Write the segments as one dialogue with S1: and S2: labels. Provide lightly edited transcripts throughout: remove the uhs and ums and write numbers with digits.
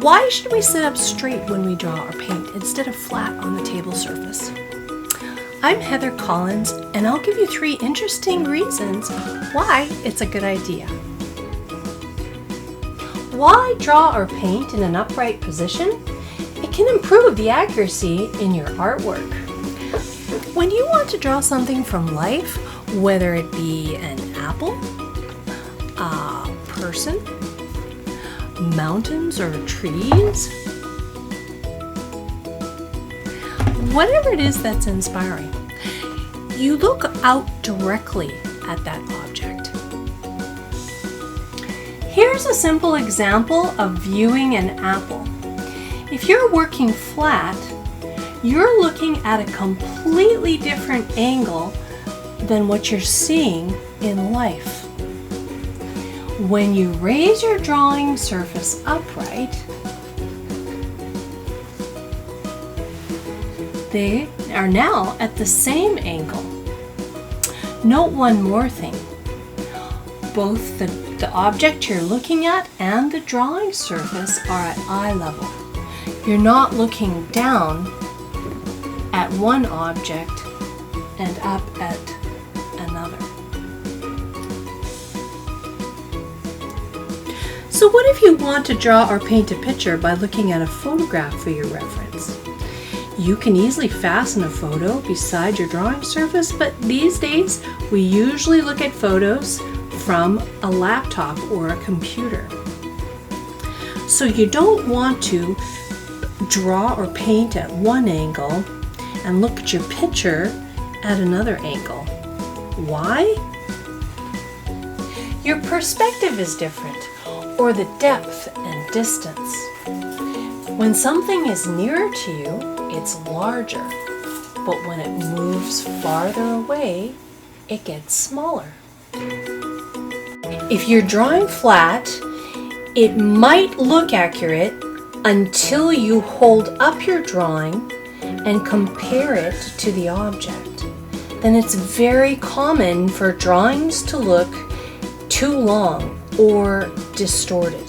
S1: Why should we sit up straight when we draw or paint instead of flat on the table surface? I'm Heather Collins, and I'll give you 3 interesting reasons why it's a good idea. Why draw or paint in an upright position? It can improve the accuracy in your artwork. When you want to draw something from life, whether it be an apple, a person, mountains or trees, whatever it is that's inspiring, you look out directly at that object. Here's a simple example of viewing an apple. If you're working flat, you're looking at a completely different angle than what you're seeing in life. When you raise your drawing surface upright, they are now at the same angle. Note one more thing. Both the object you're looking at and the drawing surface are at eye level. You're not looking down at one object and up at another. So what if you want to draw or paint a picture by looking at a photograph for your reference? You can easily fasten a photo beside your drawing surface, but these days we usually look at photos from a laptop or a computer. So you don't want to draw or paint at one angle and look at your picture at another angle. Why? Your perspective is different, or the depth and distance. When something is nearer to you, it's larger, but when it moves farther away, it gets smaller. If you're drawing flat, it might look accurate until you hold up your drawing and compare it to the object. Then it's very common for drawings to look too long or distorted.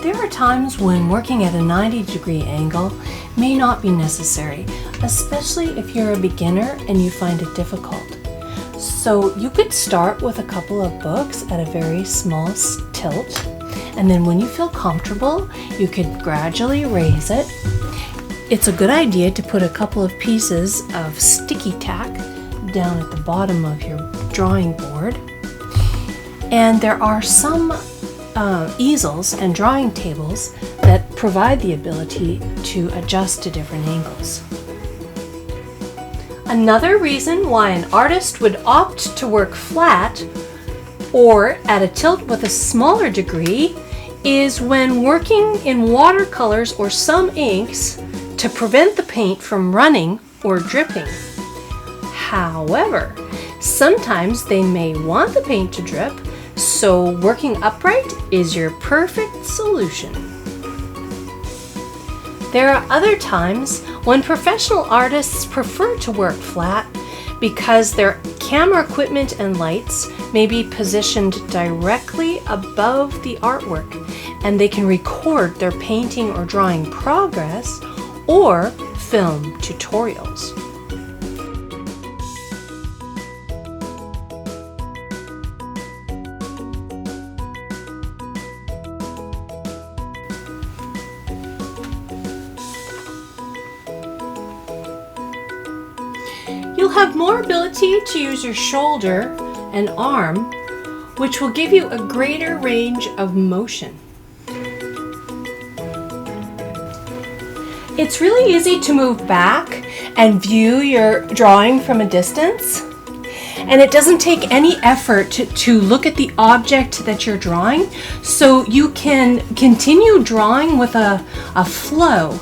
S1: There are times when working at a 90-degree angle may not be necessary, especially if you're a beginner and you find it difficult. So you could start with a couple of books at a very small tilt, and then when you feel comfortable, you could gradually raise it. It's a good idea to put a couple of pieces of sticky tack down at the bottom of your drawing board. And there are some easels and drawing tables that provide the ability to adjust to different angles. Another reason why an artist would opt to work flat or at a tilt with a smaller degree is when working in watercolors or some inks to prevent the paint from running or dripping. However, sometimes they may want the paint to drip, so working upright is your perfect solution. There are other times when professional artists prefer to work flat because their camera equipment and lights may be positioned directly above the artwork, and they can record their painting or drawing progress or film tutorials. You'll have more ability to use your shoulder and arm, which will give you a greater range of motion. It's really easy to move back and view your drawing from a distance, and it doesn't take any effort to look at the object that you're drawing, so you can continue drawing with a flow.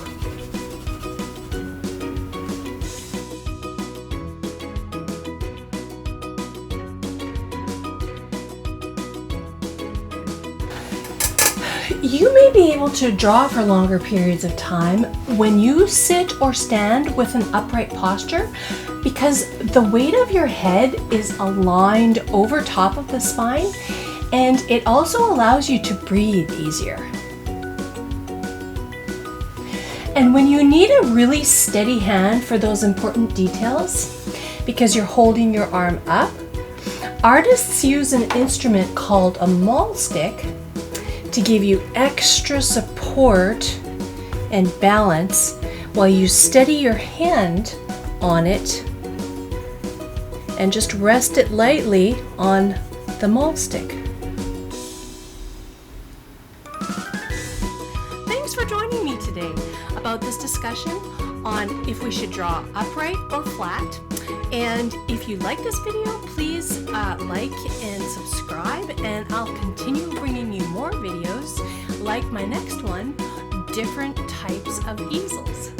S1: You may be able to draw for longer periods of time when you sit or stand with an upright posture, because the weight of your head is aligned over top of the spine, And it also allows you to breathe easier. And when you need a really steady hand for those important details, because you're holding your arm up, artists use an instrument called a maul stick to give you extra support and balance while you steady your hand on it and just rest it lightly on the maul stick. Thanks for joining me today about this discussion on if we should draw upright or flat. And if you like this video, please like and subscribe, and I'll continue bringing you more videos like my next one, different types of easels.